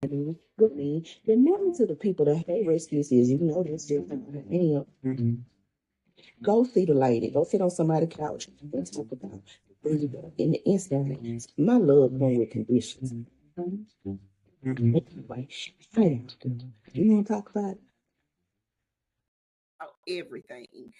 good man. Remember to the people that hate excuses, you know this different. Go see the lady. Go sit on somebody's couch and talk about in the instant. My love comes with conditions. Anyway, you want to talk about it? Everything.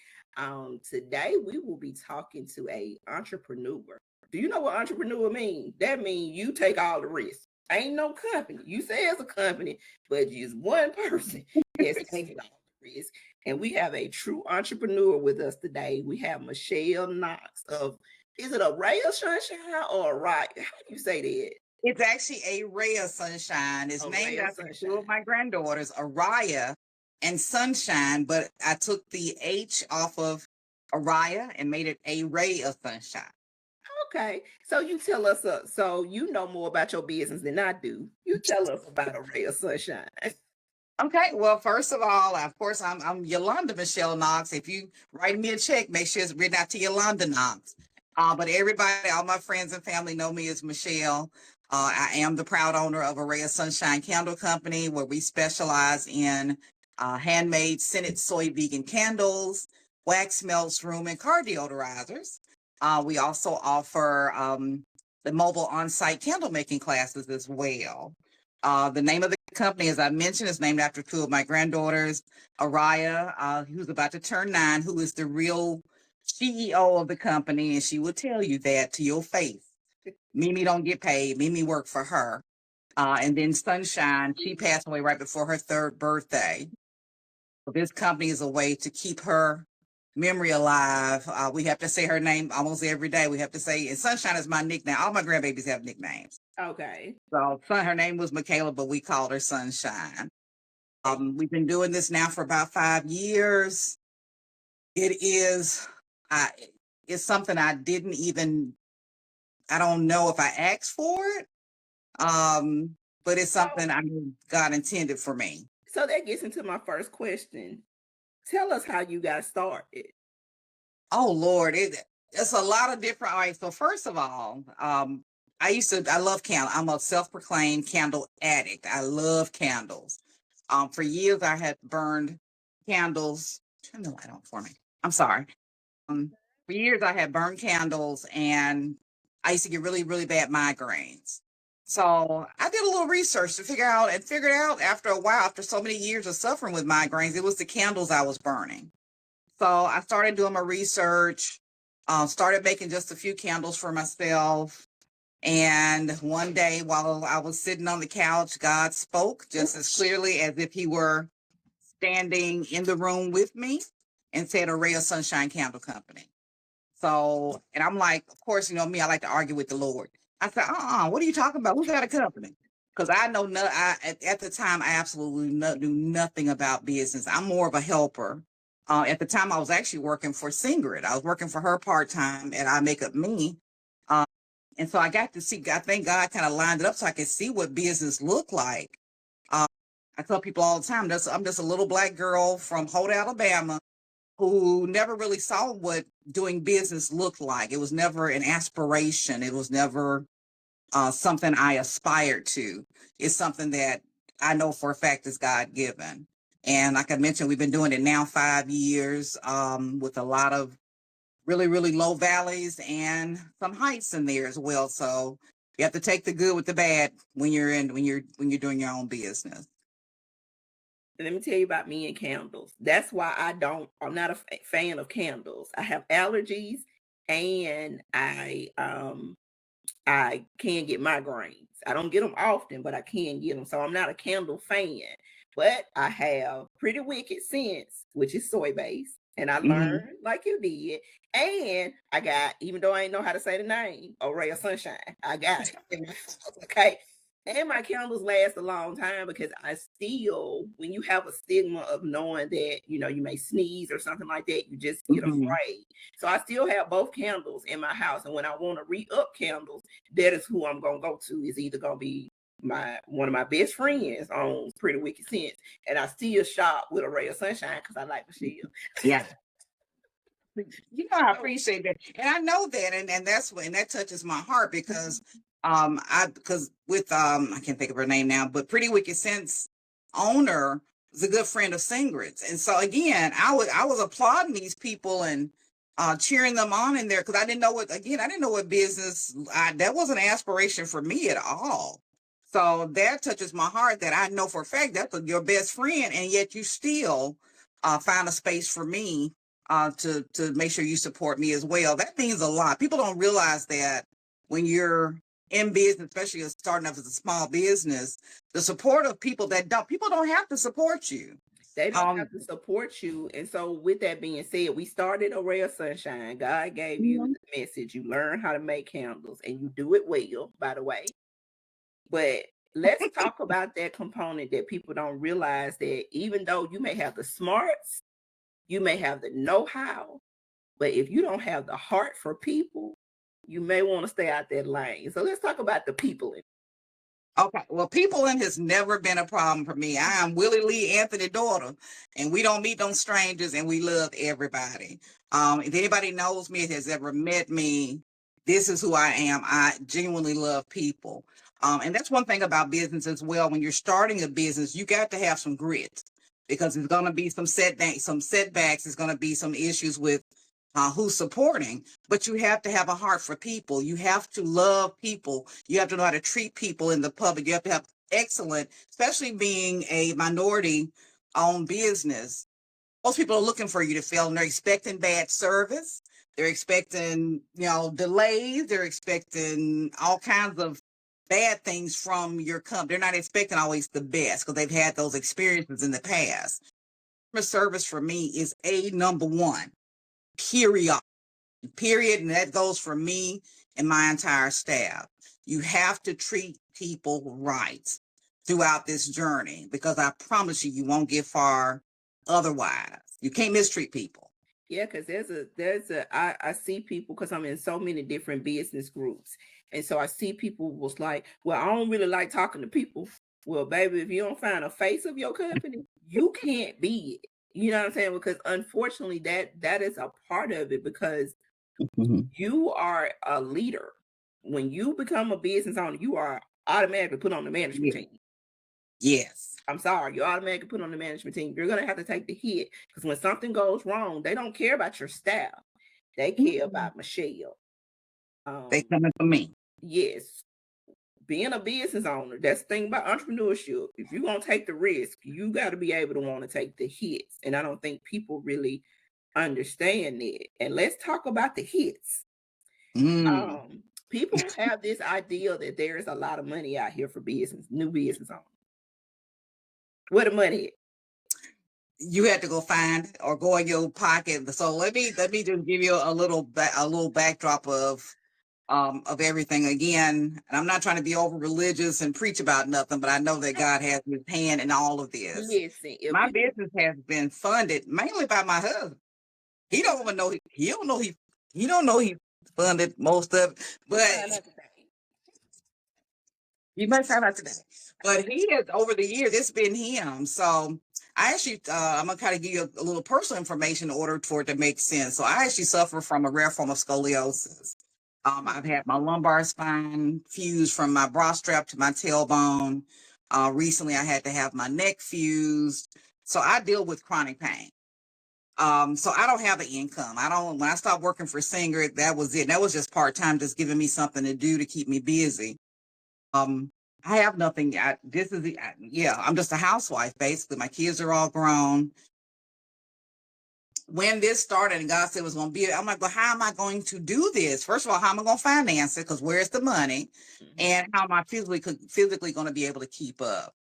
Today we will be talking to a entrepreneur. Do you know what entrepreneur means? That means you take all the risk. Ain't no company. You say it's a company, but just one person is taking all the risk. And we have a true entrepreneur with us today. We have Michelle Knox of, is it a ray of sunshine or a right? How do you say that? It's actually a ray of sunshine. It's named after two of my granddaughters, Araya and Sunshine, but I took the H off of Araya and made it a ray of sunshine. Okay, so you tell us, so you know more about your business than I do. You tell us about a ray of sunshine. Okay, well, first of all, of course, I'm Yolanda Michelle Knox. If you write me a check, make sure it's written out to Yolanda Knox. But everybody, all my friends and family know me as Michelle. I am the proud owner of Array of Sunshine Candle Company, where we specialize in handmade scented soy vegan candles, wax melts, room and car deodorizers. We also offer the mobile on-site candle making classes as well. The name of the company, as I mentioned, is named after two of my granddaughters, Araya, who's about to turn 9, who is the real CEO of the company, and she will tell you that to your face. Mimi don't get paid. Mimi worked for her. And then Sunshine, she passed away right before her 3rd birthday. This company is a way to keep her memory alive. We have to say her name almost every day. We have to say, and Sunshine is my nickname. All my grandbabies have nicknames. Okay. So her name was Michaela, but we called her Sunshine. We've been doing this now for about 5 years. It is, it's something I don't know if I asked for it. But it's something God intended for me. So that gets into my first question. Tell us how you got started. Oh Lord, it's a lot of different. All right, so first of all, I love candles. I'm a self-proclaimed candle addict. I love candles. For years I had burned candles. Turn the light on for me. I'm sorry. For years I had burned candles, and I used to get really, really bad migraines. So I did a little research to figured out after a while, after so many years of suffering with migraines, it was the candles I was burning. So I started doing my research, started making just a few candles for myself. And one day while I was sitting on the couch, God spoke just as clearly as if he were standing in the room with me and said, Array of Sunshine Candle Company. So, and I'm like, of course, you know me, I like to argue with the Lord. I said, what are you talking about? Who's got a company? Because I know, at the time, I absolutely knew nothing about business. I'm more of a helper. At the time, I was actually working for Singrid. I was working for her part-time at I Make Up Me. And so I got to see, I think God kind of lined it up so I could see what business looked like. I tell people all the time, I'm just a little Black girl from Holt, Alabama, who never really saw what doing business looked like. It was never an aspiration. It was never something I aspired to. It's something that I know for a fact is God-given. And like I mentioned, we've been doing it now 5 years with a lot of really, really low valleys and some heights in there as well. So you have to take the good with the bad when you're doing your own business. Let me tell you about me and candles. That's why I'm not a fan of candles. I have allergies, and I can get migraines. I don't get them often, but I can get them. So I'm not a candle fan. But I have Pretty Wicked Scents, which is soy based. And I learned like you did. And I got, even though I ain't know how to say the name, Array of Sunshine, I got it. Okay. And my candles last a long time because I still, when you have a stigma of knowing that, you know, you may sneeze or something like that, you just get afraid. So I still have both candles in my house. And when I want to re-up candles, that is who I'm going to go to. Is either going to be one of my best friends owns Pretty Wicked Scents, and I still shop with Array of Sunshine because I like Michelle. Yeah. You know, I appreciate that. And I know that. And that's when that touches my heart because Because with I can't think of her name now, but Pretty Wicked Sense owner is a good friend of Singrid's, and so again, I was applauding these people and cheering them on in there because I didn't know what business. That wasn't an aspiration for me at all. So that touches my heart that I know for a fact that's your best friend, and yet you still find a space for me to make sure you support me as well. That means a lot. People don't realize that when you're in business, especially starting off as a small business, the support of people don't have to support you. They don't have to support you. And so with that being said, we started a ray of sunshine. God gave you the message. You learn how to make candles and you do it well, by the way. But let's talk about that component that people don't realize, that even though you may have the smarts, you may have the know-how, but if you don't have the heart for people, you may want to stay out that lane. So let's talk about the people. Okay, well, peopling has never been a problem for me. I am Willie Lee Anthony's daughter, and we don't meet no strangers, and we love everybody. If anybody knows me, has ever met me, this is who I am. I genuinely love people. And that's one thing about business as well. When you're starting a business, you got to have some grit because there's going to be some setbacks. There's going to be some issues with who's supporting, but you have to have a heart for people. You have to love people. You have to know how to treat people in the public. You have to have excellent, especially being a minority owned business. Most people are looking for you to fail, and they're expecting bad service. They're expecting, delays. They're expecting all kinds of bad things from your company. They're not expecting always the best because they've had those experiences in the past. Customer service for me is number one. Period. And that goes for me and my entire staff. You have to treat people right throughout this journey because I promise you won't get far otherwise. You can't mistreat people. Yeah, because I see people, because I'm in so many different business groups. And so I see people was like, well, I don't really like talking to people. Well, baby, if you don't find a face of your company, you can't be it. You know what I'm saying? Because unfortunately, that is a part of it, because you are a leader. When you become a business owner, you are automatically put on the management team. Yes. I'm sorry, you're automatically put on the management team. You're going to have to take the hit, because when something goes wrong, they don't care about your staff. They care about Michelle. They coming for me. Yes. Being a business owner, that's the thing about entrepreneurship. If you're going to take the risk, you got to be able to want to take the hits. And I don't think people really understand it. And let's talk about the hits. People have this idea that there is a lot of money out here for new business owners. Where the money is? You have to go find it or go in your pocket. So let me just give you a little backdrop of everything again. And I'm not trying to be over religious and preach about nothing, but I know that God has his hand in all of this. Listen, my business has been funded mainly by my husband. He don't even know he don't know he funded most of it, but you might find out today. But he has, over the years, it's been him. So I actually, I'm going to kind of give you a little personal information in order for it to make sense. So I actually suffer from a rare form of scoliosis. I've had my lumbar spine fused from my bra strap to my tailbone. Recently, I had to have my neck fused. So I deal with chronic pain. So I don't have an income. When I stopped working for Singer, that was it. That was just part-time, just giving me something to do to keep me busy. I have nothing. I'm just a housewife, basically. My kids are all grown. When this started and God said it was going to be, I'm like, well, how am I going to do this? First of all, how am I going to finance it? Because where's the money? And how am I physically going to be able to keep up?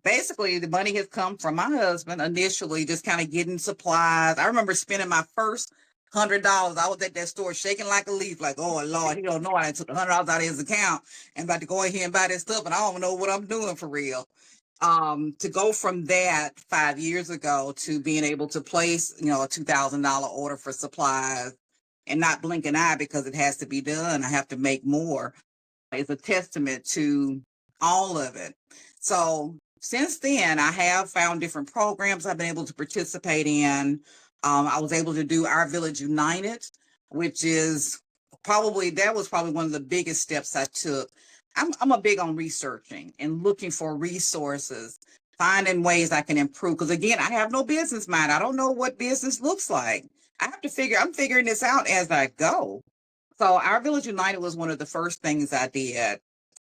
Basically, the money has come from my husband initially, just kind of getting supplies. I remember spending my first $100. I was at that store shaking like a leaf, like, oh Lord, he don't know I took $100 out of his account and about to go in here and buy this stuff, and I don't know what I'm doing for real. To go from that 5 years ago to being able to place, a $2,000 order for supplies and not blink an eye because it has to be done. I have to make more. Is a testament to all of it. So since then, I have found different programs I've been able to participate in. I was able to do Our Village United, which is that was probably one of the biggest steps I took. I'm a big on researching and looking for resources, finding ways I can improve. Because again, I have no business mind. I don't know what business looks like. I'm figuring this out as I go. So Our Village United was one of the first things I did.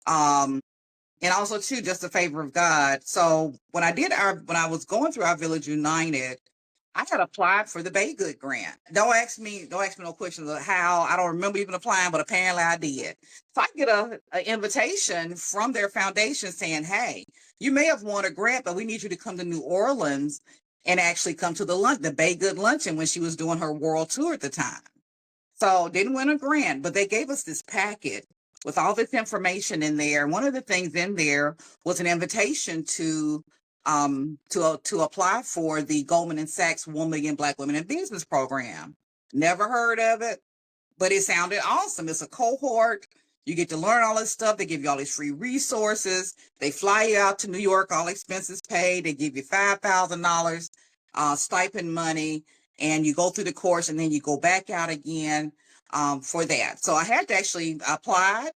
And also too, just a favor of God. So when I was going through Our Village United, I had applied for the Baygood grant. Don't ask me no questions of how. I don't remember even applying, but apparently I did. So I get an invitation from their foundation saying, hey, you may have won a grant, but we need you to come to New Orleans and actually come to the Baygood luncheon when she was doing her world tour at the time. So didn't win a grant, but they gave us this packet with all this information in there. One of the things in there was an invitation to apply for the Goldman & Sachs 1 Million Black Women in Business program. Never heard of it, but it sounded awesome. It's a cohort. You get to learn all this stuff. They give you all these free resources. They fly you out to New York, all expenses paid. They give you $5,000 stipend money, and you go through the course, and then you go back out again for that. So I had to actually apply.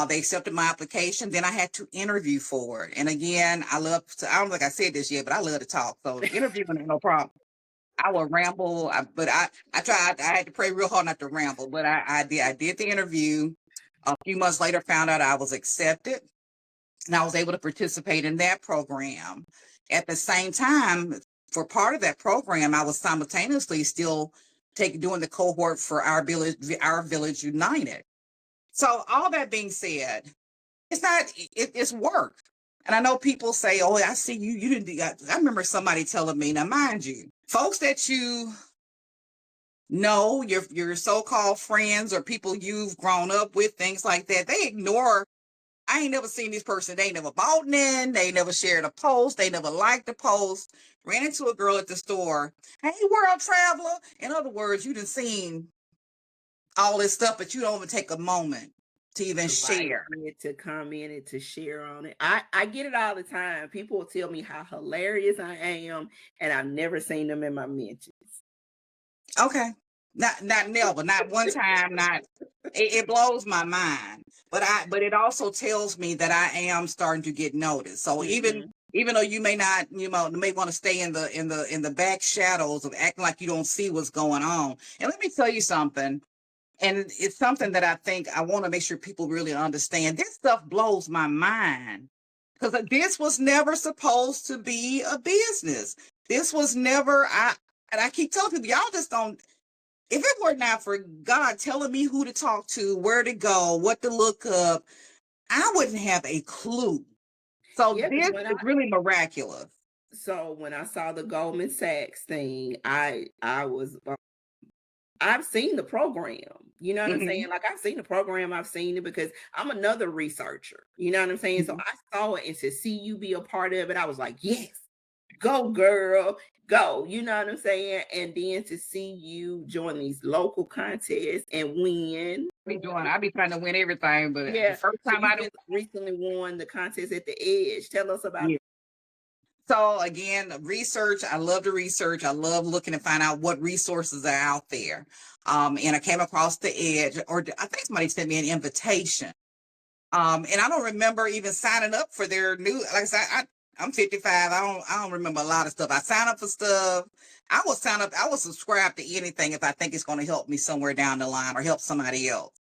They accepted my application. Then I had to interview for it. And again, I don't think I said this yet, but I love to talk. So interviewing is no problem. I will ramble, but I tried. I had to pray real hard not to ramble, but I did the interview. A few months later, found out I was accepted, and I was able to participate in that program. At the same time, for part of that program, I was simultaneously still doing the cohort for Our Village United. So all that being said, it's work. And I know people say, oh, I see you didn't do that. I remember somebody telling me, now mind you, folks that you know, your so-called friends or people you've grown up with, things like that, they ignore. I ain't never seen this person. They ain't never bought in. They never shared a post. They never liked a post. Ran into a girl at the store. Hey, world traveler. In other words, you done seen all this stuff, but you don't even take a moment to even share. To comment and to share on it. I get it all the time. People will tell me how hilarious I am, and I've never seen them in my mentions. Okay. Not never, not one time, it blows my mind. But it also tells me that I am starting to get noticed. So even though you may not, you may want to stay in the back shadows of acting like you don't see what's going on. And let me tell you something. And it's something that I think I want to make sure people really understand. This stuff blows my mind, because this was never supposed to be a business. This was never, and I keep telling people, y'all just don't, if it were not for God telling me who to talk to, where to go, what to look up, I wouldn't have a clue. So this is really miraculous. So when I saw the Goldman Sachs thing, I was, I've seen the program, you know what I'm saying? Like, I've seen the program, I've seen it because I'm another researcher, you know what I'm saying? So I saw it, and to see you be a part of it, I was like, yes, go girl, go, you know what I'm saying? And then to see you join these local contests and win. I be trying to win everything, but the first time I recently won the contest at the Edge. Tell us about it. So again, research, I love to research. I love looking to find out what resources are out there. And I came across the Edge, or I think somebody sent me an invitation. And I don't remember even signing up for their new, like I said, I'm 55. I don't remember a lot of stuff. I sign up for stuff. I will subscribe to anything if I think it's going to help me somewhere down the line or help somebody else.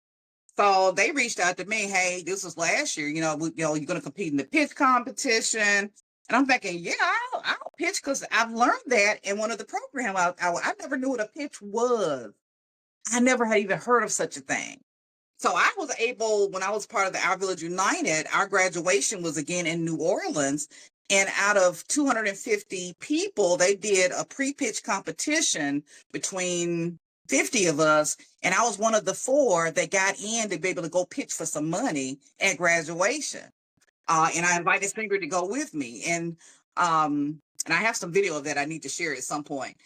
So they reached out to me. Hey, this was last year. You're going to compete in the pitch competition. And I'm thinking, yeah, I'll pitch, because I've learned that in one of the programs. I never knew what a pitch was. I never had even heard of such a thing. So I was able, when I was part of the Our Village United, our graduation was again in New Orleans. And out of 250 people, they did a pre-pitch competition between 50 of us. And I was one of the 4 that got in to be able to go pitch for some money at graduation. And I invited Finger to go with me. And I have some video of that I need to share at some point.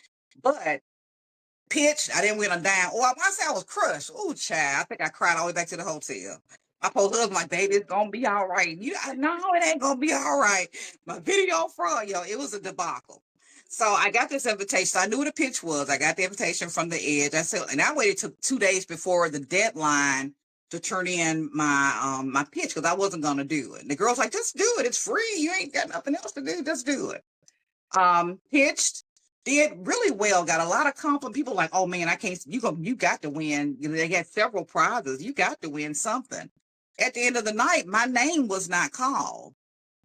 But pitch, I didn't win a dime. Oh, I say I was crushed. Oh, child, I think I cried all the way back to the hotel. My poor husband, like, baby, it's gonna be all right. No, it ain't gonna be all right. My video fraud, it was a debacle. So I got this invitation. So I knew what a pitch was. I got the invitation from the Edge. I said, and I waited till 2 days before the deadline to turn in my pitch because I wasn't gonna do it. And the girl's like, just do it. It's free. You ain't got nothing else to do. Just do it. Pitched, did really well. Got a lot of compliments. People like, oh man, I can't. You got to win. You know, they had several prizes. You got to win something. At the end of the night, my name was not called.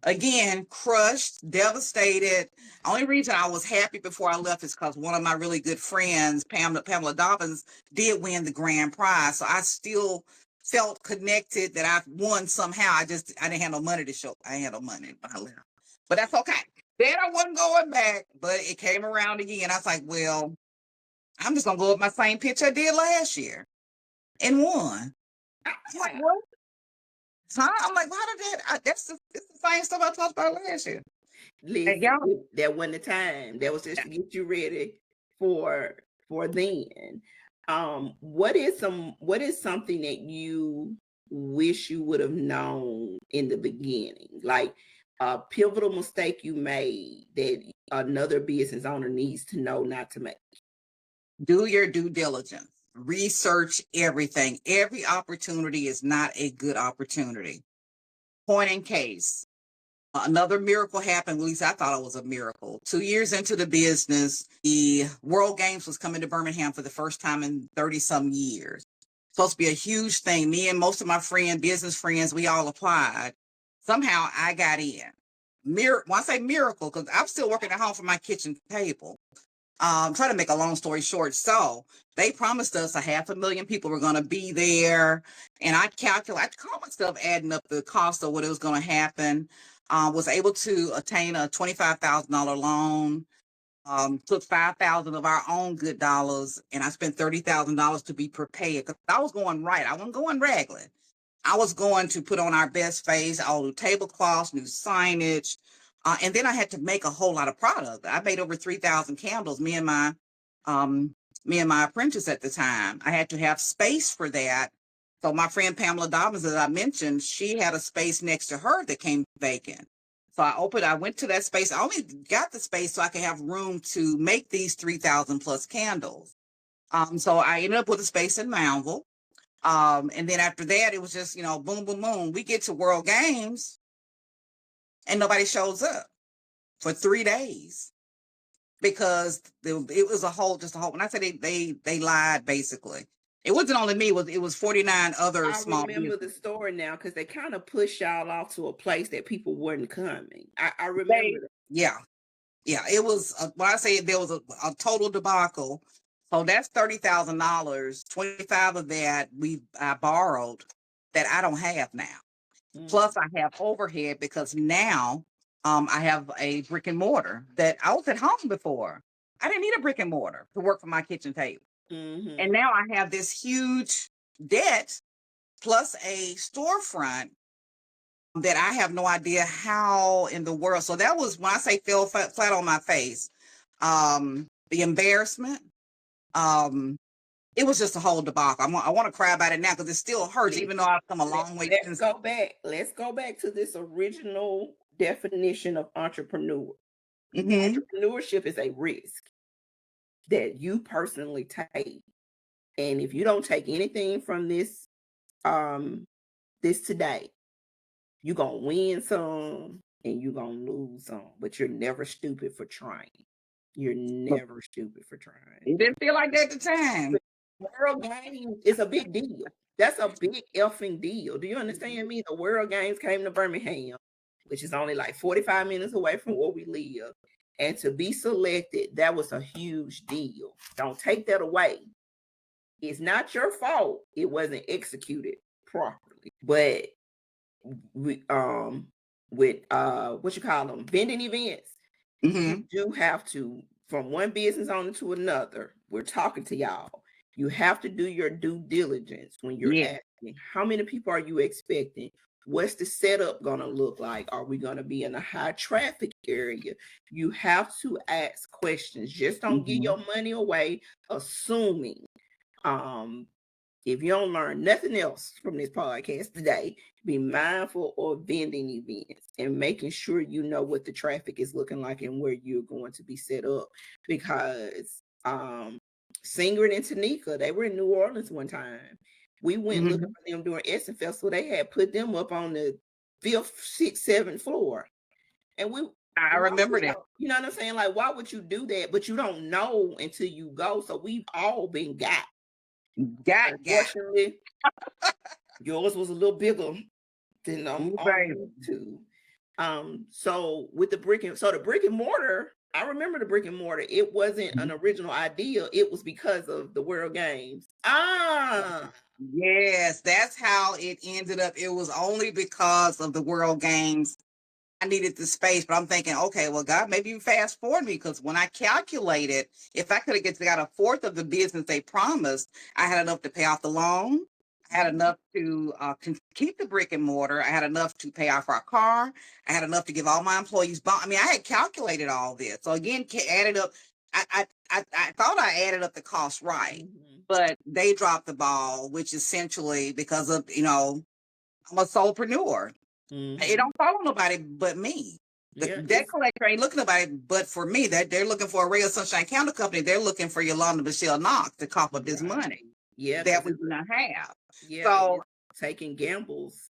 Again, crushed, devastated. Only reason I was happy before I left is because one of my really good friends, Pamela Dobbins, did win the grand prize. So I still felt connected that I won somehow. I didn't have no money to show. I had no money when I left. But that's okay. Then I wasn't going back, but it came around again. I was like, well, I'm just gonna go with my same pitch I did last year and won. I'm like, what? Huh? I'm like, why did that? It's the same stuff I talked about last year. Listen, that wasn't the time. That was just to get you ready for then. What is something that you wish you would have known in the beginning? Like a pivotal mistake you made that another business owner needs to know not to make? Do your due diligence. Research everything. Every opportunity is not a good opportunity. Point in case. Another miracle happened. At least I thought it was a miracle. 2 years into the business, the World Games was coming to Birmingham for the first time in 30 some years. Supposed to be a huge thing. Me and most of my business friends, we all applied. Somehow I got in. When I say miracle, because I'm still working at home from my kitchen table. Trying to make a long story short. So they promised us 500,000 people were going to be there. And I called myself adding up the cost of what it was going to happen. Was able to attain a $25,000 loan. Took 5,000 of our own good dollars, and I spent $30,000 to be prepared because I was going right. I wasn't going regular. I was going to put on our best face, all new tablecloths, new signage, and then I had to make a whole lot of product. I made over 3,000 candles. Me and my apprentice at the time. I had to have space for that. So my friend Pamela Dobbins, as I mentioned, she had a space next to her that came vacant. So I went to that space. I only got the space so I could have room to make these 3,000 plus candles. So I ended up with a space in Moundville. And then after that, it was just, boom, boom, boom. We get to World Games and nobody shows up for 3 days because it was just a whole, when I say they lied, basically. It wasn't only me, it was 49 other small I remember the story now because they kind of pushed y'all off to a place that people weren't coming. I remember that. Yeah. It was, when I say there was a total debacle. So that's $30,000. 25 of that I borrowed that I don't have now. Plus I have overhead because now I have a brick and mortar that I was at home before. I didn't need a brick and mortar to work for my kitchen table. And now I have this huge debt plus a storefront that I have no idea how in the world. So that was when I say fell flat on my face. The embarrassment. It was just a whole debacle. I want to cry about it now because it still hurts, even though I've come a long way. Let's go back to this original definition of entrepreneur. Entrepreneurship is a risk that you personally take. And if you don't take anything from this today, you're going to win some and you're going to lose some, but you're never stupid for trying. You're never stupid for trying. It didn't feel like that at the time. World Games is a big deal. That's a big effing deal. Do you understand me? The World Games came to Birmingham, which is only like 45 minutes away from where we live. And to be selected, that was a huge deal. Don't take that away. It's not your fault it wasn't executed properly. But with what you call them, vending events, you do have to, from one business owner to another, we're talking to y'all. You have to do your due diligence when you're asking, how many people are you expecting? What's the setup going to look like? Are we going to be in a high traffic area? You have to ask questions. Just don't give your money away assuming. if you don't learn nothing else from this podcast today, be mindful of vending events and making sure you know what the traffic is looking like and where you're going to be set up. Because Singrid and Tanika, they were in New Orleans one time. We went looking for them during Essence Festival. They had put them up on the 5th, 6th, 7th floor. And I remember that. You know what I'm saying? Like, why would you do that? But you don't know until you go. So we've all been got. Unfortunately, yours was a little bigger than too. So with the brick and mortar, I remember the brick and mortar. It wasn't an original idea. It was because of the World Games. Yes, that's how it ended up. It was only because of the World Games. I needed the space, but I'm thinking, okay, well, God, maybe you fast forward me, because when I calculated, if I could have got a fourth of the business they promised, I had enough to pay off the loan. I had enough to keep the brick and mortar. I had enough to pay off our car. I had enough to give all my employees. I mean, I had calculated all this. So again, added up. I thought I added up the cost right, but they dropped the ball, which essentially because of, I'm a solopreneur. It don't follow nobody but me. The debt collector ain't looking at nobody but for me. They're looking for a Ray of Sunshine Counter Company. They're looking for Yolanda Michelle Knox to cough up this money. That we do not have. So taking gambles.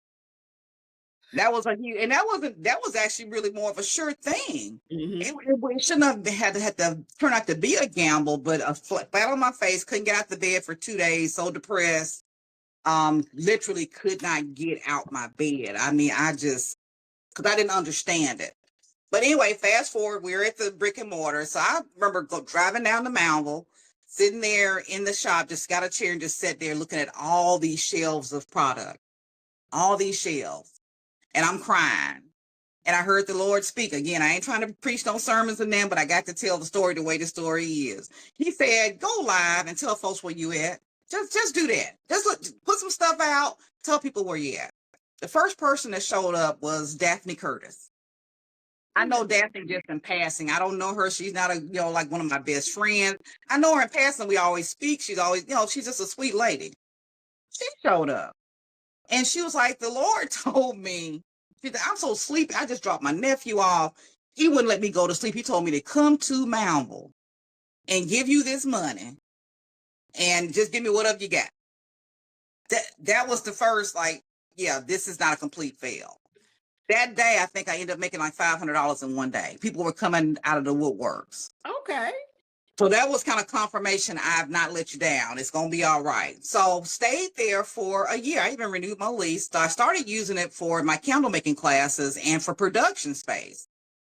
That was that was actually really more of a sure thing. It shouldn't have had to turn out to be a gamble, but a flat on my face, couldn't get out the bed for 2 days, so depressed. Literally could not get out my bed. I mean, because I didn't understand it. But anyway, fast forward, we're at the brick and mortar. So I remember driving down to Moundville, sitting there in the shop, just got a chair and just sat there looking at all these shelves of product, all these shelves. And I'm crying. And I heard the Lord speak. Again, I ain't trying to preach no sermons in them, but I got to tell the story the way the story is. He said, go live and tell folks where you at. Just do that. Just put some stuff out. Tell people where you at. The first person that showed up was Daphne Curtis. I know Daphne just in passing. I don't know her. She's not like one of my best friends. I know her in passing. We always speak. She's always, she's just a sweet lady. She showed up. And she was like, the Lord told me, she said, I'm so sleepy. I just dropped my nephew off. He wouldn't let me go to sleep. He told me to come to Moundville and give you this money and just give me whatever you got. That was the first, this is not a complete fail. That day, I think I ended up making like $500 in one day. People were coming out of the woodworks. Okay. So that was kind of confirmation. I've not let you down. It's going to be all right. So stayed there for a year. I even renewed my lease. I started using it for my candle making classes and for production space.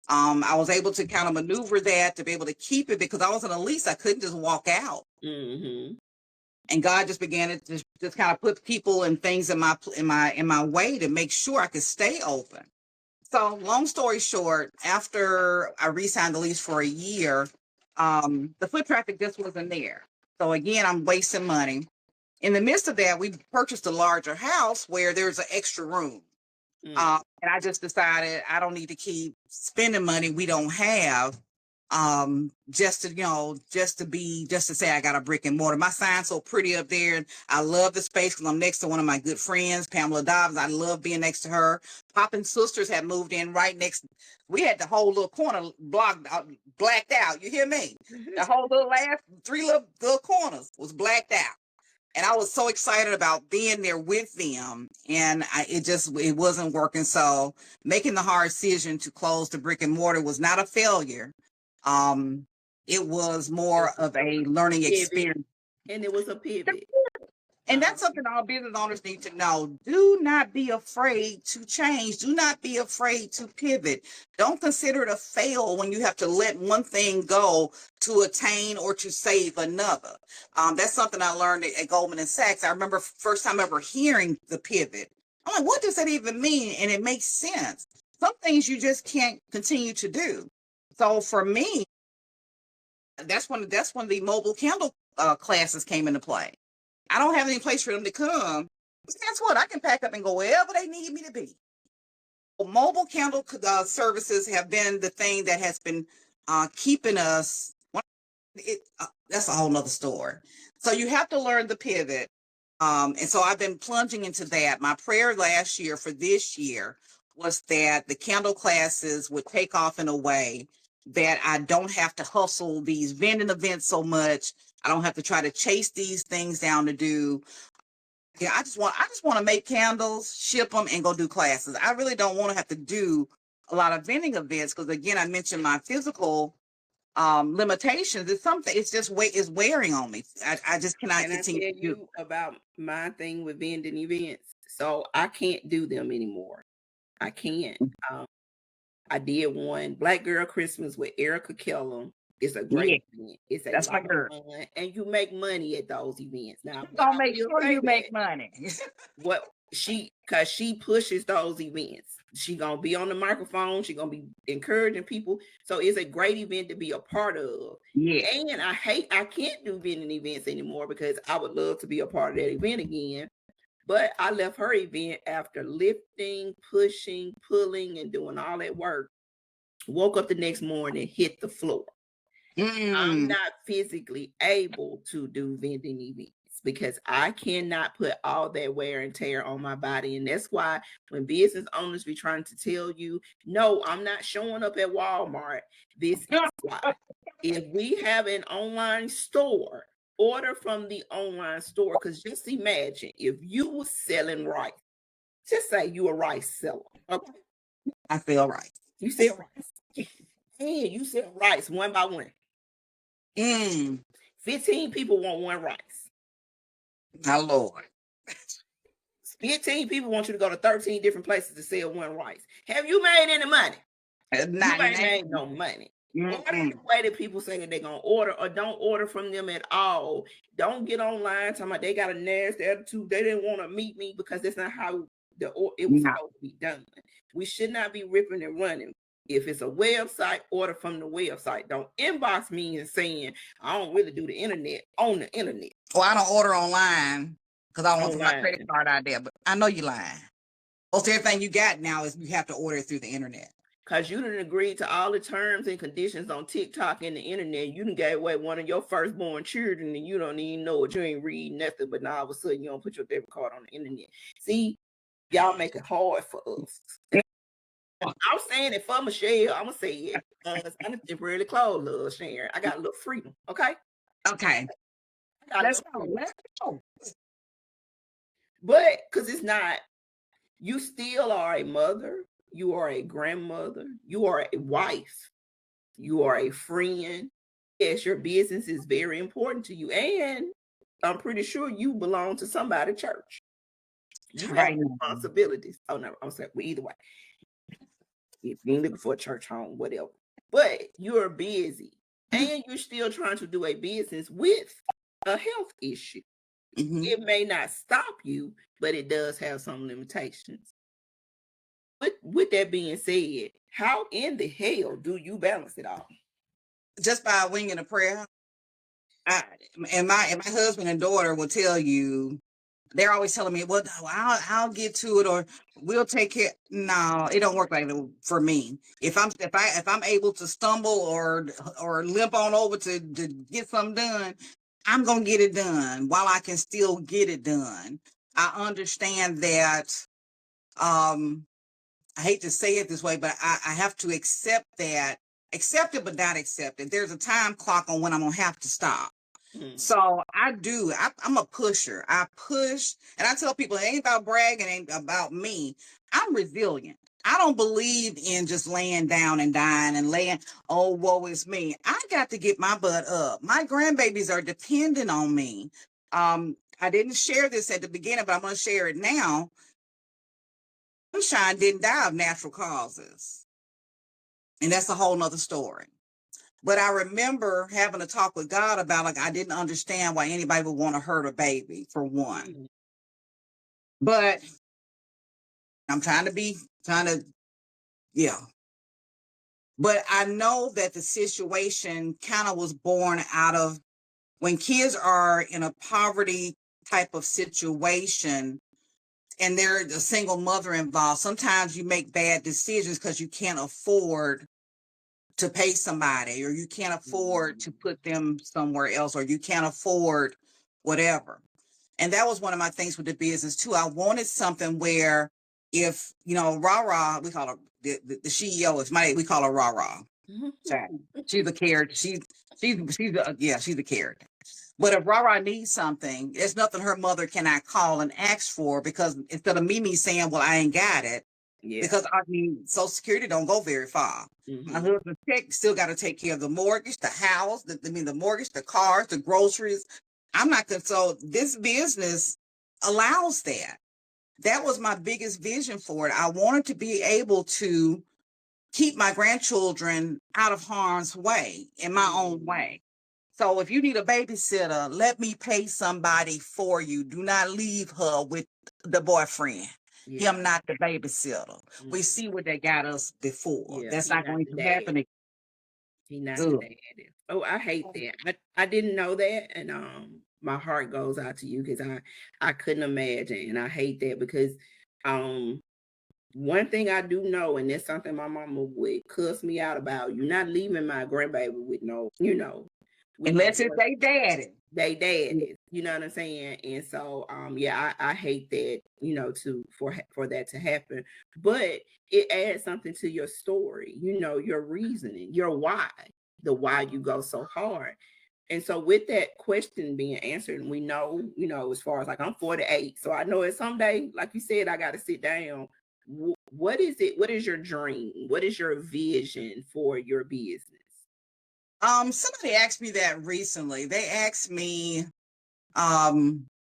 I was able to kind of maneuver that to be able to keep it because I was in a lease. I couldn't just walk out. And God just began to just kind of put people and things in my way to make sure I could stay open. So long story short, after I re-signed the lease for a year, the foot traffic just wasn't there. So again, I'm wasting money. In the midst of that, we purchased a larger house where there's an extra room. And I just decided I don't need to keep spending money we don't have. Just to say I got a brick and mortar. My sign's so pretty up there. And I love the space because I'm next to one of my good friends, Pamela Dobbs. I love being next to her. Pop and sisters had moved in right next. We had the whole little corner blacked out. You hear me? The whole little last three little corners was blacked out. And I was so excited about being there with them. And it wasn't working. So making the hard decision to close the brick and mortar was not a failure. It was more of a learning experience. And it was a pivot. And that's something all business owners need to know. Do not be afraid to change. Do not be afraid to pivot. Don't consider it a fail when you have to let one thing go to attain or to save another. That's something I learned at Goldman Sachs. I remember first time ever hearing the pivot. I'm like, what does that even mean? And it makes sense. Some things you just can't continue to do. So for me, that's when the mobile candle classes came into play. I don't have any place for them to come. But guess what? I can pack up and go wherever they need me to be. Mobile candle services have been the thing that has been keeping us. That's a whole nother story. So you have to learn the pivot. And so I've been plunging into that. My prayer last year for this year was that the candle classes would take off in a way that I don't have to hustle these vending events so much. I don't have to try to chase these things down to do. Yeah, I just want to make candles, ship them, and go do classes. I really don't want to have to do a lot of vending events because, again, I mentioned my physical limitations. It's just it's wearing on me. I just cannot Can I continue tell to do. you about my thing with vending events? So I can't do them anymore. I can't. I did one Black Girl Christmas with Erica Kellum. It's a great event. It's a That's my lot girl. of fun, and you make money at those events. Now, You're gonna make sure you make money. What because she pushes those events. She gonna be on the microphone. She gonna be encouraging people. So it's a great event to be a part of. Yeah. And I can't do vending events anymore because I would love to be a part of that event again. But I left her event after lifting, pushing, pulling, and doing all that work. Woke up the next morning, hit the floor. I'm not physically able to do vending events because I cannot put all that wear and tear on my body. And that's why when business owners be trying to tell you, no, I'm not showing up at Walmart. This is why. If we have an online store, order from the online store. Because just imagine if you were selling rice, just say you a rice seller. Okay. I feel right. You sell rice. And you sell rice one by one. 15 people want one rice. My Lord. 15 people want you to go to 13 different places to sell one rice. Have you made any money? Not you ain't made no money. Order the way that people say that they're going to order, or don't order from them at all. Don't get online talking about they got a nasty attitude. They didn't want to meet me because that's not how it was supposed to be done. We should not be ripping and running. If it's a website, order from the website. Don't inbox me and saying, I don't really do the internet on the internet. Well, I don't order online because I don't want to put my credit card out there, but I know you're lying. Most everything you got now is you have to order it through the internet. Because you didn't agree to all the terms and conditions on TikTok and the internet. You done gave away one of your firstborn children and you don't even know it. You ain't read nothing, but now all of a sudden you don't put your debit card on the internet. See, y'all make it hard for us. I'm saying it for Michelle. I'm going to say it. Because I'm temporarily closed, little Sharon. I got a little freedom, okay? Okay. Let's go. But, because it's not, you still are a mother. You are a grandmother. You are a wife. You are a friend. Yes, your business is very important to you. And I'm pretty sure you belong to somebody's church. You have responsibilities. Oh, no, I'm saying, well, either way. If you're looking for a church home, whatever. But you're busy. And you're still trying to do a business with a health issue. It may not stop you, but it does have some limitations. But with that being said, how in the hell do you balance it all? Just by winging a prayer. And my husband and daughter will tell you, they're always telling me, well, I'll get to it, or we'll take care. No, it don't work like that for me. If I'm able to stumble or limp on over to get something done, I'm gonna get it done while I can still get it done. I understand that. I hate to say it this way, but I have to accept it, but not accept it. There's a time clock on when I'm gonna have to stop. So I'm a pusher. I push, and I tell people it ain't about bragging, it ain't about me. I'm resilient. I don't believe in just laying down and dying and oh, woe is me. I got to get my butt up. My grandbabies are dependent on me. I didn't share this at the beginning, but I'm going to share it now. Sunshine didn't die of natural causes. And that's a whole nother story. But I remember having a talk with God about, like, I didn't understand why anybody would want to hurt a baby, for one. But I'm yeah. But I know that the situation kind of was born out of when kids are in a poverty type of situation and there's a single mother involved. Sometimes you make bad decisions because you can't afford to pay somebody, or you can't afford to put them somewhere else, or you can't afford whatever. And that was one of my things with the business too. I wanted something where if, you know, Rah, we call her the CEO is we call her Rah. She's a character. She's a character. But if Rah needs something, there's nothing her mother cannot call and ask for, because instead of me saying, well, I ain't got it, because I mean, Social Security don't go very far. My husband still got to take care of the mortgage, the house, the mortgage, the cars, the groceries. I'm not going to, so this business allows that. That was my biggest vision for it. I wanted to be able to keep my grandchildren out of harm's way in my own way. So if you need a babysitter, let me pay somebody for you. Do not leave her with the boyfriend. Him not the babysitter. We see what they got us before. That's not going to happen again. He not the daddy. Oh, I hate that. I didn't know that, and my heart goes out to you, because I couldn't imagine, and I hate that, because one thing I do know, and that's something my mama would cuss me out about, you're not leaving my grandbaby with no, you know, unless it's they daddy. They daddy, you know what I'm saying? And so yeah, I hate that, you know, for that to happen. But it adds something to your story, you know, your reasoning, your why, the why you go so hard. And so with that question being answered, we know, you know, as far as like I'm 48, so I know that someday, like you said, I got to sit down. What is it? What is your dream? What is your vision for your business? Somebody asked me that recently. They asked me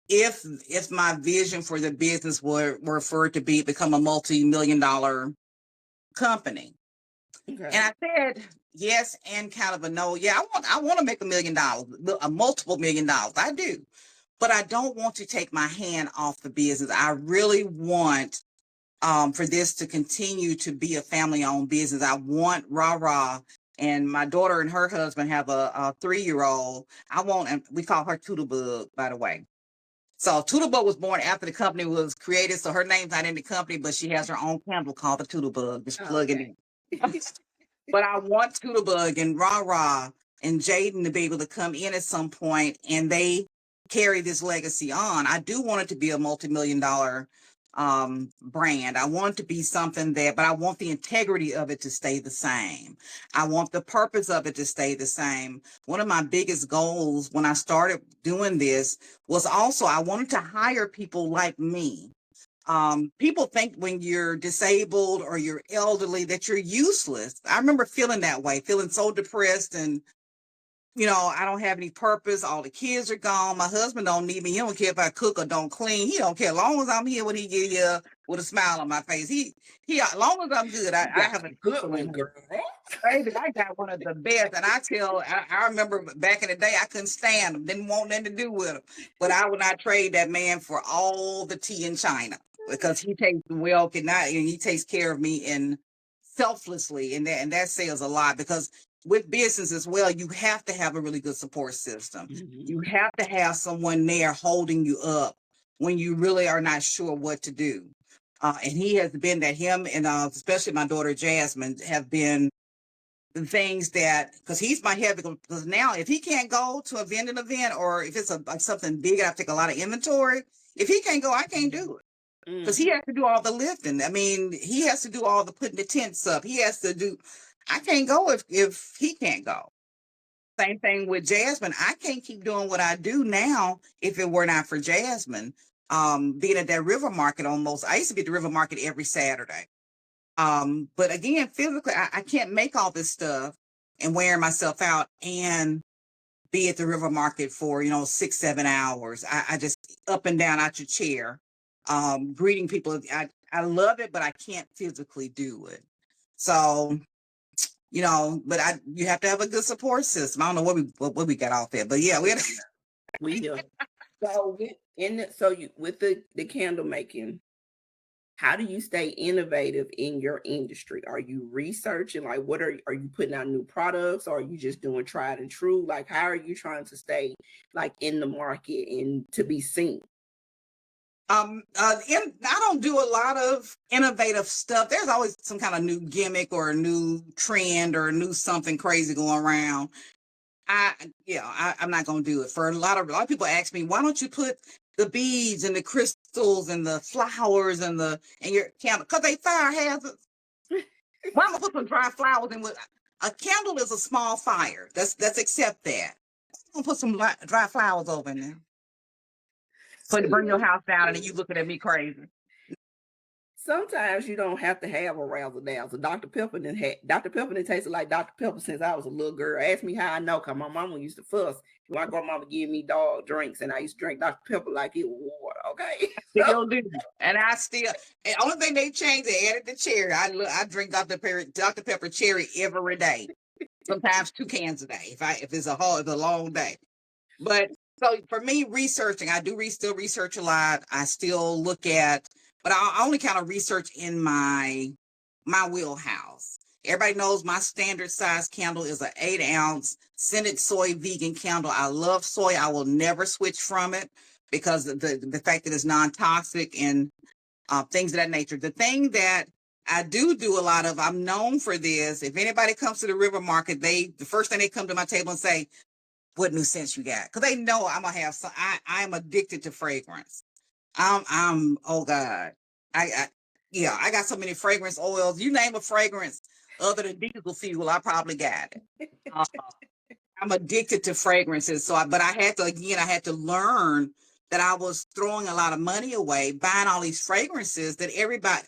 if my vision for the business were for it to become a multi-million-dollar company. Okay. And I said yes and kind of a no. Yeah, I want to make $1 million, a multiple $1 million. I do. But I don't want to take my hand off the business. I really want for this to continue to be a family-owned business. I want Rah and my daughter and her husband have a 3-year-old. And we call her Toodlebug, by the way. So Toodlebug was born after the company was created. So her name's not in the company, but she has her own candle called the Toodlebug. Just plug it in. But I want Toodlebug and Rah and Jaden to be able to come in at some point, and they carry this legacy on. I do want it to be a multi-million-dollar brand. I want it to be something but I want the integrity of it to stay the same. I want the purpose of it to stay the same. One of my biggest goals when I started doing this was also I wanted to hire people like me. People think when you're disabled or you're elderly that you're useless. I remember feeling that way, feeling so depressed and, you know, I don't have any purpose. All the kids are gone. My husband don't need me. He don't care if I cook or don't clean. He don't care. As long as I'm here when he get here with a smile on my face. He as long as I'm good, I have a good one, girl. Baby, I got one of the best. And I remember back in the day, I couldn't stand him. Didn't want nothing to do with him. But I would not trade that man for all the tea in China, because he takes he takes care of me and selflessly. And that says a lot, because with business as well, you have to have a really good support system. You have to have someone there holding you up when you really are not sure what to do. And he has been that. Him and especially my daughter Jasmine have been the things that, because he's my head, because now if he can't go to a vending event, or if it's like something big, I have to take a lot of inventory. If he can't go, I can't do it. Because he has to do all the lifting. I mean, he has to do all the putting the tents up. He has to do. I can't go if he can't go. Same thing with Jasmine. I can't keep doing what I do now if it were not for Jasmine. Being at that river market I used to be at the river market every Saturday. But again, physically, I can't make all this stuff and wearing myself out and be at the river market for, 6-7 hours. I just up and down out your chair, greeting people. I love it, but I can't physically do it. So, but you have to have a good support system. I don't know what we got off there, but yeah, we do. So with the candle making, how do you stay innovative in your industry? Are you researching? Like, what are you putting out new products, or are you just doing tried and true? Like, how are you trying to stay like in the market and to be seen? I don't do a lot of innovative stuff. There's always some kind of new gimmick or a new trend or a new something crazy going around. I'm not going to do it. For a lot of people ask me, why don't you put the beads and the crystals and the flowers and your candle, because they fire hazards. Why am I put some dry flowers in with a candle is a small fire. Let's accept that. I'm gonna put some dry flowers over in there. So to burn your house down and then you looking at me crazy. Sometimes you don't have to have a razzle dazzle. Dr. Peppermint tasted like Dr. Pepper since I was a little girl. Ask me how I know, because my mama used to fuss. My grandmama give me dog drinks, and I used to drink Dr. Pepper like it was water. Okay, Still do, and the only thing they changed, they added the cherry. I drink Dr. Pepper cherry every day. Sometimes 2 cans a day if it's a long day. But so for me, researching, I do still research a lot. I still look at, but I only kind of research in my wheelhouse. Everybody knows my standard size candle is an 8-ounce scented soy vegan candle. I love soy. I will never switch from it because the fact that it's non-toxic and things of that nature. The thing that I do a lot of, I'm known for this. If anybody comes to the river market, the first thing they come to my table and say, what new scents you got? Because they know I'm gonna have some. I'm addicted to fragrance. Oh God. I got so many fragrance oils. You name a fragrance other than diesel fuel, I probably got it. I'm addicted to fragrances. But I had to learn that I was throwing a lot of money away buying all these fragrances that everybody,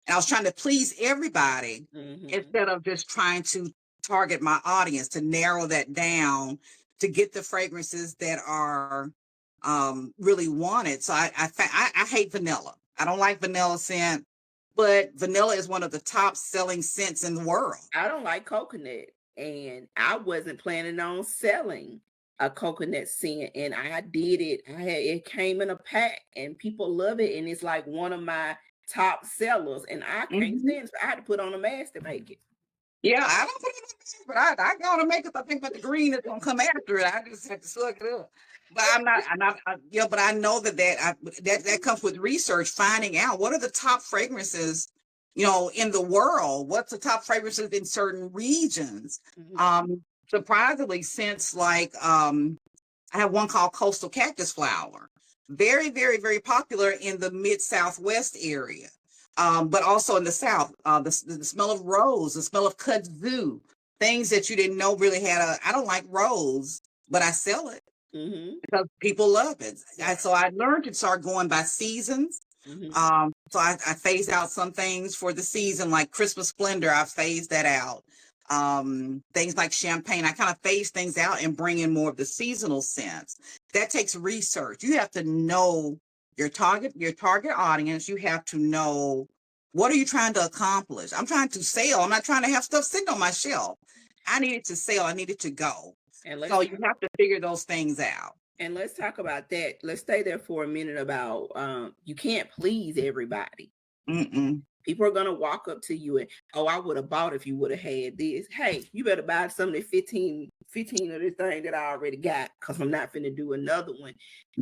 and I was trying to please everybody instead of just trying to target my audience, to narrow that down, to get the fragrances that are really wanted. So I hate vanilla. I don't like vanilla scent, but vanilla is one of the top selling scents in the world. I don't like coconut, and I wasn't planning on selling a coconut scent, and I did it. It came in a pack, and people love it, and it's like one of my top sellers. And I can't stand it. So I had to put on a mask to make it. Yeah, I don't put it on the mask, but I got to make it. I think, but the green is gonna come after it. I just have to suck it up. But but I know that comes with research, finding out what are the top fragrances, in the world. What's the top fragrances in certain regions? Surprisingly, since I have one called Coastal Cactus Flower, very, very, very popular in the mid-Southwest area, but also in the South. The smell of rose, the smell of kudzu, things that you didn't know really had I don't like rose, but I sell it. Because people love it. So I learned to start going by seasons. So I phased out some things for the season, like Christmas Splendor. I phased that out. Things like champagne, I kind of phase things out and bring in more of the seasonal scents. That takes research. You have to know your target audience. You have to know, what are you trying to accomplish? I'm trying to sell. I'm not trying to have stuff sitting on my shelf. I needed to sell. I needed to go. So you have to figure those things out. And let's talk about that. Let's stay there for a minute about you can't please everybody. People are going to walk up to you and, oh, I would have bought if you would have had this. Hey, you better buy some of the 15 of this thing that I already got, because I'm not finna do another one.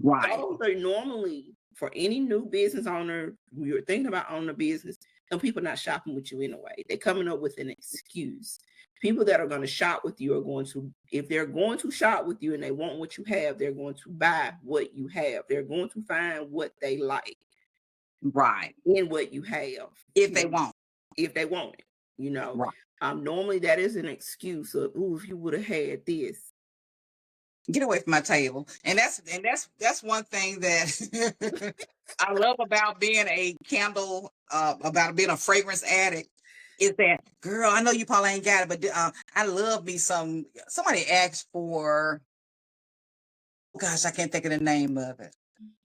Right. Those are normally, for any new business owner, you're thinking about owning a business, and people not shopping with you anyway. They're coming up with an excuse. People that are going to shop with you are going to, if they're going to shop with you and they want what you have, they're going to buy what you have. They're going to find what they like. Right. In what you have. If they want it, Right. Normally that is an excuse of, ooh, if you would have had this. Get away from my table. And that's one thing that I love about being a candle, about being a fragrance addict, is that, girl, I know you probably ain't got it, but I love me somebody asked for, gosh, I can't think of the name of it.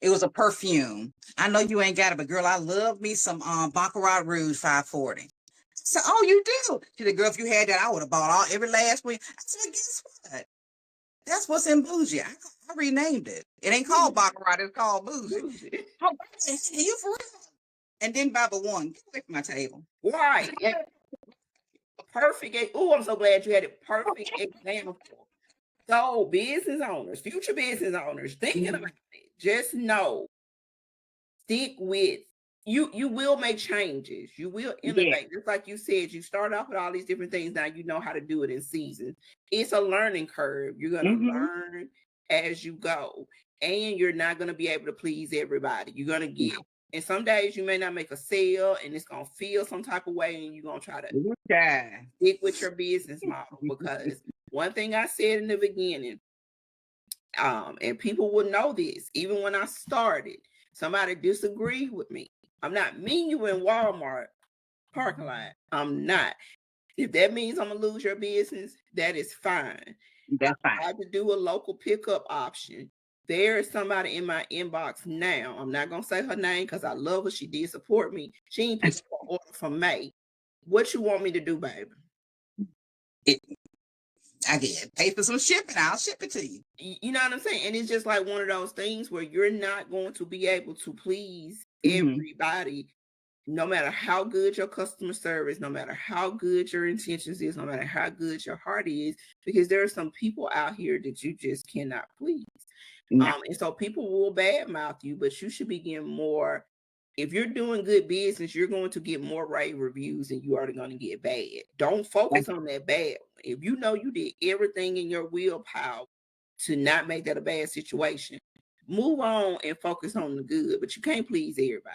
It was a perfume. I know you ain't got it, but girl, I love me some Baccarat Rouge 540. So, oh, you do? She said, girl, if you had that, I would have bought every last one. I said, guess what? That's what's in bougie. I renamed it. It ain't called Baccarat, it's called bougie. Oh, you for real? And then buy the one. Get away from my table. Right. Perfect. Oh, I'm so glad you had it. Perfect example. So, business owners, future business owners, thinking about it, just know, stick with, you will make changes. You will innovate. Yeah. Just like you said, you start off with all these different things. Now you know how to do it in season. It's a learning curve. You're going to learn as you go. and you're not going to be able to please everybody. You're going to get, and some days you may not make a sale and it's going to feel some type of way, and you're going to try to stick with your business model. Because one thing I said in the beginning, and people will know this, even when I started, somebody disagreed with me. I'm not meeting you in Walmart parking lot. I'm not. If that means I'm going to lose your business, that is fine. That's fine. I had to do a local pickup option. There is somebody in my inbox now. I'm not going to say her name because I love her. She did support me. She ain't picked up an order from May. What you want me to do, baby? I did pay for some shipping. I'll ship it to you. You know what I'm saying? And it's just like one of those things where you're not going to be able to please everybody, no matter how good your customer service, no matter how good your intentions is, no matter how good your heart is, because there are some people out here that you just cannot please. And so people will badmouth you, but you should be getting more. If you're doing good business, you're going to get more rave reviews than you are going to get bad. Don't focus on that bad one. If you know you did everything in your willpower to not make that a bad situation, move on and focus on the good, but you can't please everybody.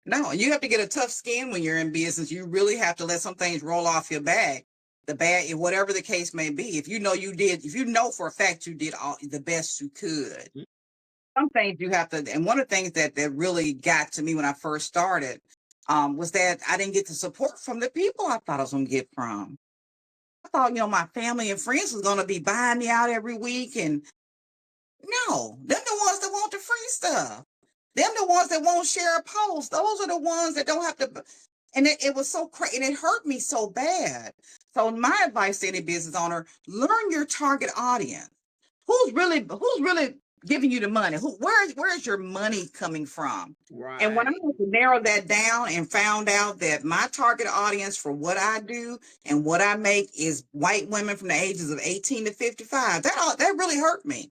No, you have to get a tough skin when you're in business. You really have to let some things roll off your back. The bad, whatever the case may be. If you know for a fact you did all the best you could. Some things you have to, and one of the things that really got to me when I first started was that I didn't get the support from the people I thought I was going to get from. I thought, my family and friends was going to be buying me out every week. And no, them the ones that want the free stuff. Them the ones that won't share a post. Those are the ones that don't have to. And it was so crazy, and it hurt me so bad. So my advice to any business owner, learn your target audience. Who's really giving you the money? Where's your money coming from? Right. And when I narrowed that down and found out that my target audience for what I do and what I make is white women from the ages of 18 to 55, that really hurt me.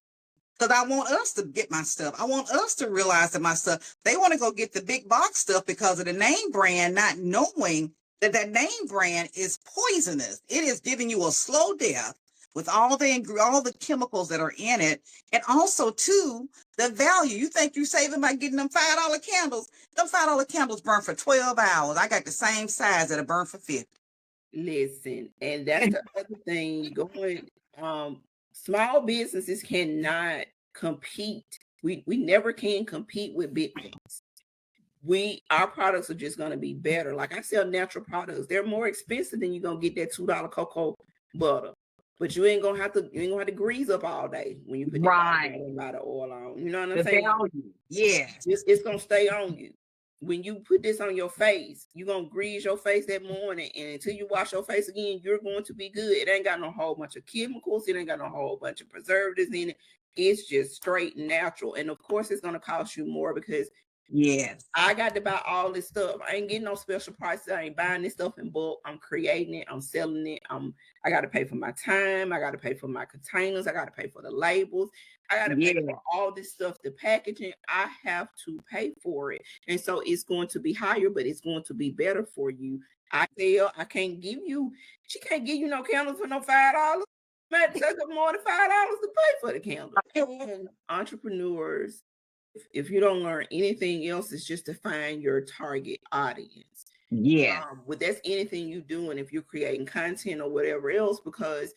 Because I want us to get my stuff. I want us to realize that my stuff, they want to go get the big box stuff because of the name brand, not knowing that name brand is poisonous. It is giving you a slow death with all the chemicals that are in it. And also, too, the value. You think you're saving by getting them $5 candles. Them $5 candles burn for 12 hours. I got the same size that burn for 50. Listen, and that's the other thing going, small businesses cannot compete. We never can compete with big ones. Our products are just going to be better. Like I sell natural products. They're more expensive than you're going to get that $2 cocoa butter. But you ain't gonna have to grease up all day when you put that oil on. You know what I'm saying? Yeah. It's gonna stay on you. When you put this on your face, you're gonna grease your face that morning, and until you wash your face again, you're going to be good. It ain't got no whole bunch of chemicals, it ain't got no whole bunch of preservatives in it. It's just straight natural. And of course, it's gonna cost you more because I got to buy all this stuff. I ain't getting no special prices. I ain't buying this stuff in bulk. I'm creating it. I'm selling it. I got to pay for my time. I got to pay for my containers. I got to pay for the labels. I got to pay for all this stuff, the packaging. I have to pay for it. And so it's going to be higher, but it's going to be better for you. She can't give you no candles for no $5. Might take up more than $5 to pay for the candle. And entrepreneurs, if you don't learn anything else, it's just to find your target audience. That's anything you doing, if you're creating content or whatever else, because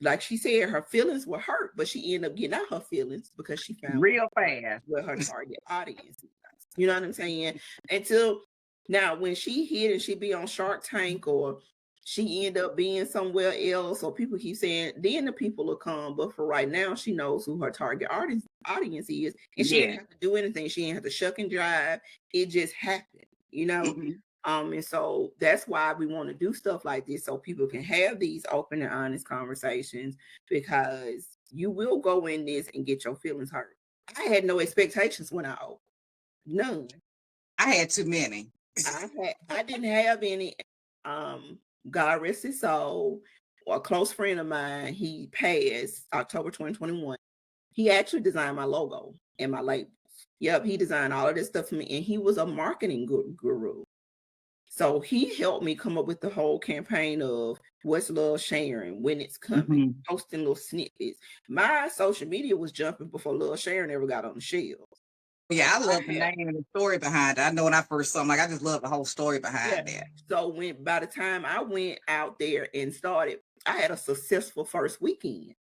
like she said, her feelings were hurt, but she ended up getting out her feelings because she found real fast where her target audience is. You know what I'm saying? Until now, when she hit and she be on Shark Tank or she end up being somewhere else, or people keep saying, then the people will come. But for right now, she knows who her target audience is, and she didn't have to do anything. She didn't have to shuck and drive. It just happened, and so that's why we want to do stuff like this, so people can have these open and honest conversations, because you will go in this and get your feelings hurt. I had no expectations when I opened. None. I had too many. I didn't have any. God rest his soul, a close friend of mine, he passed October 2021. He actually designed my logo and my labels. Yep, he designed all of this stuff for me, and he was a marketing guru. So he helped me come up with the whole campaign of what's love sharing, when it's coming, posting little snippets. My social media was jumping before love sharing ever got on the shelf. Yeah, I love the name and the story behind it. I know when I first saw them, like I just love the whole story behind that. So by the time I went out there and started, I had a successful first weekend.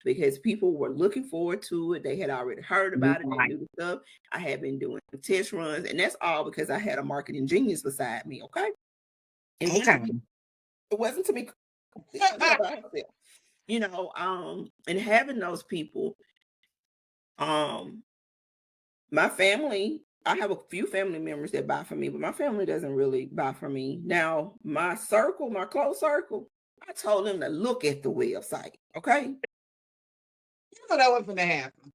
Because people were looking forward to it. They had already heard about it. They knew the stuff. I had been doing test runs, and that's all because I had a marketing genius beside me. Okay. It wasn't to be you know, and having those people, my family, I have a few family members that buy for me, but my family doesn't really buy for me. Now, my circle, my close circle, I told them to look at the website. Okay. You know that wasn't going to happen.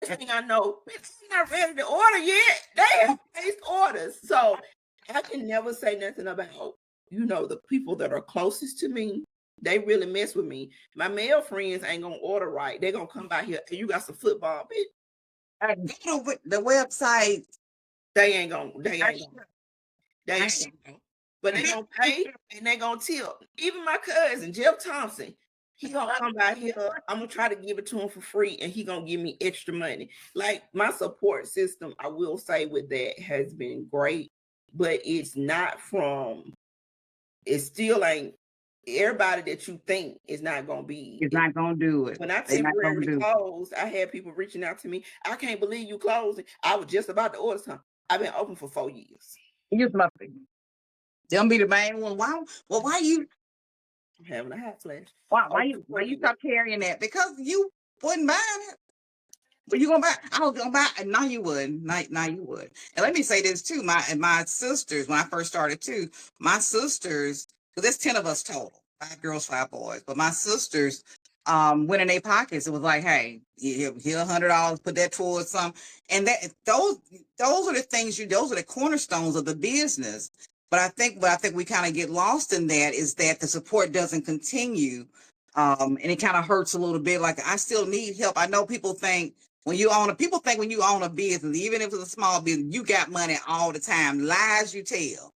Thing I know, it's not ready to order yet. They have placed orders. So I can never say nothing about, the people that are closest to me. They really mess with me. My male friends ain't gonna order right. They're gonna come by here and you got some football, bitch. The website. They ain't gonna. But they gonna pay and they gonna tip. Even my cousin, Jeff Thompson, he gonna come by here. I'm gonna try to give it to him for free and he gonna give me extra money. Like my support system, I will say with that has been great, but it's not it still ain't everybody that you think is not gonna be. It's not gonna do it. When I temporarily closed, I had people reaching out to me. I can't believe you closing. I was just about to order something. I've been open for 4 years. Here's nothing. They'll be the main one. Why you? I'm having a hot flash. Why you stop carrying that? Because you wouldn't buy it. But you gonna buy? I was gonna buy. No, you wouldn't. Now you would. And let me say this too. My sisters, when I first started too, my sisters, because there's 10 of us total, 5 girls, 5 boys. But my sisters, went in their pockets. It was like, hey, here $100, put that towards some. And those are the things those are the cornerstones of the business. But I think we kind of get lost in that is that the support doesn't continue. And it kind of hurts a little bit. Like I still need help. I know people think when you own a business, even if it's a small business, you got money all the time. Lies you tell.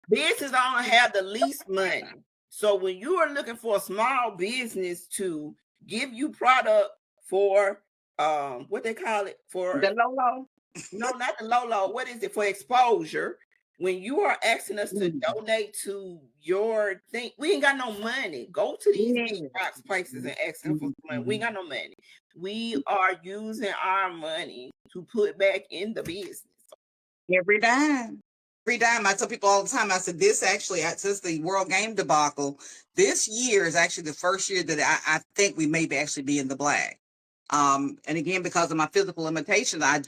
Business don't have the least money. So when you are looking for a small business to give you product for what they call it, for the low. No, not the low. What is it? For exposure. When you are asking us to donate to your thing, we ain't got no money. Go to these big box places and ask them for money. We ain't got no money. We are using our money to put back in the business. Every dime. I tell people all the time, I said, since the World Game debacle, this year is actually the first year that I think we may actually be in the black. And again, because of my physical limitations, I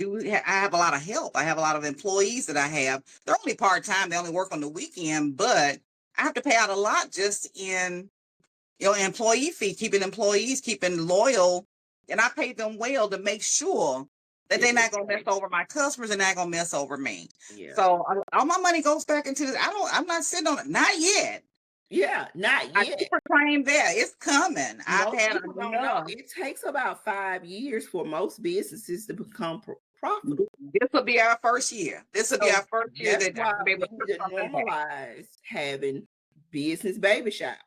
have a lot of help. I have a lot of employees that I have. They're only part-time. They only work on the weekend, but I have to pay out a lot just in, employee fee, keeping employees, keeping loyal. And I pay them well to make sure that they're not going to mess over my customers and not going to mess over me. Yeah. So all my money goes back into this. I'm not sitting on it. Not yet. Yeah, not yet. I proclaim that it's coming. I've had enough. It takes about 5 years for most businesses to become profitable. This will be our first year. This will be our first year that we need to normalize having business baby showers.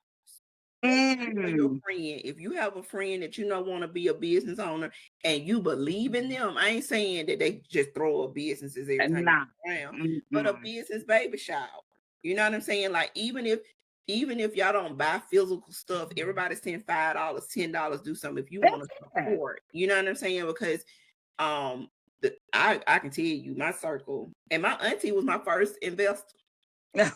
Your friend, if you have a friend that want to be a business owner and you believe in them, I ain't saying that they just throw a businesses every time around, but a business baby shower. You know what I'm saying? Like even if y'all don't buy physical stuff, everybody's saying $5, $10, do something if you want to support. You know what I'm saying? Because I can tell you my circle, and my auntie was my first investor. My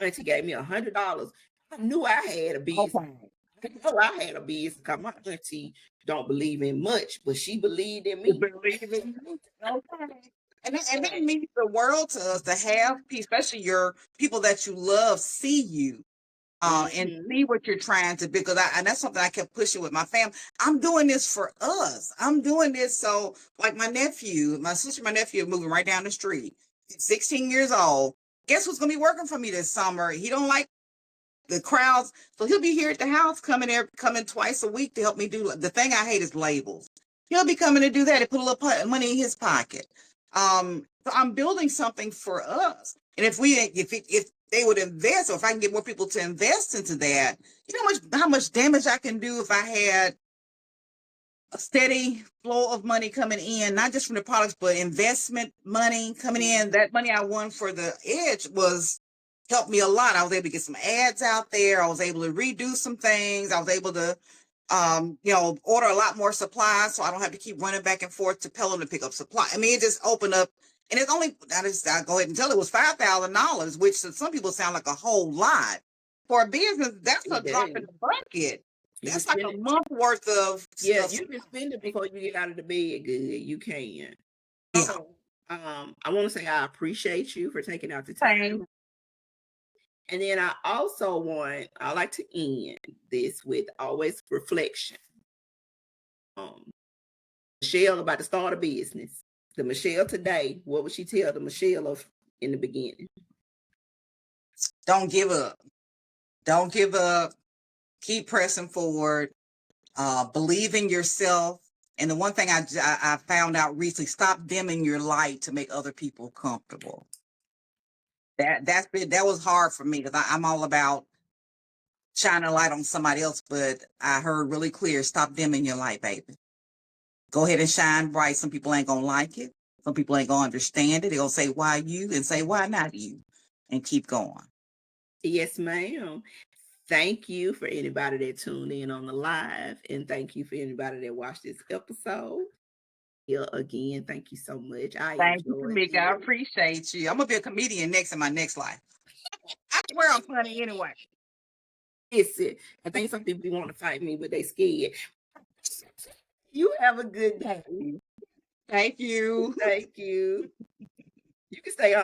auntie gave me $100. I knew I had a business. I know I had a business because my auntie don't believe in much, but she believed in me. And that means the world to us to have, especially your people that you love, see you. And see what you're trying to do, because and that's something I kept pushing with my family. I'm doing this for us. I'm doing this so, like my nephew are moving right down the street. 16 years old. Guess what's gonna be working for me this summer? He don't like the crowds, so he'll be here at the house, coming twice a week to help me do. The thing I hate is labels. He'll be coming to do that and put a little money in his pocket. So I'm building something for us. And if they would invest, or if I can get more people to invest into that, you know how much damage I can do if I had a steady flow of money coming in, not just from the products, but investment money coming in. That money I won for the Edge helped me a lot. I was able to get some ads out there. I was able to redo some things. I was able to, order a lot more supplies, so I don't have to keep running back and forth to Pelham to pick up supply. I mean, it just opened up, and it's only, I go ahead and tell it was $5,000, which to some people sound like a whole lot. For a business, that's a drop in the bucket. That's like a month worth of stuff. You can spend it before you get out of the bed good. You can. So, I want to say I appreciate you for taking out the time. And then I like to end this with always reflection. Michelle about to start a business. The Michelle today, what would she tell the Michelle of in the beginning? Don't give up. Don't give up. Keep pressing forward. Believe in yourself. And the one thing I found out recently, stop dimming your light to make other people comfortable. That was hard for me, because I'm all about shining a light on somebody else, but I heard really clear, stop dimming your light, baby. Go ahead and shine bright. Some people ain't gonna like it. Some people ain't gonna understand it. They're gonna say, why you? And say, why not you? And keep going. Yes, ma'am. Thank you for anybody that tuned in on the live, and thank you for anybody that watched this episode. Yeah, again, thank you so much. Thank you, Tamika. I appreciate you. I'm gonna be a comedian in my next life. I swear I'm funny anyway. Listen, I think some people want to fight me, but they scared. You have a good day. Thank you. Thank you. You can stay on.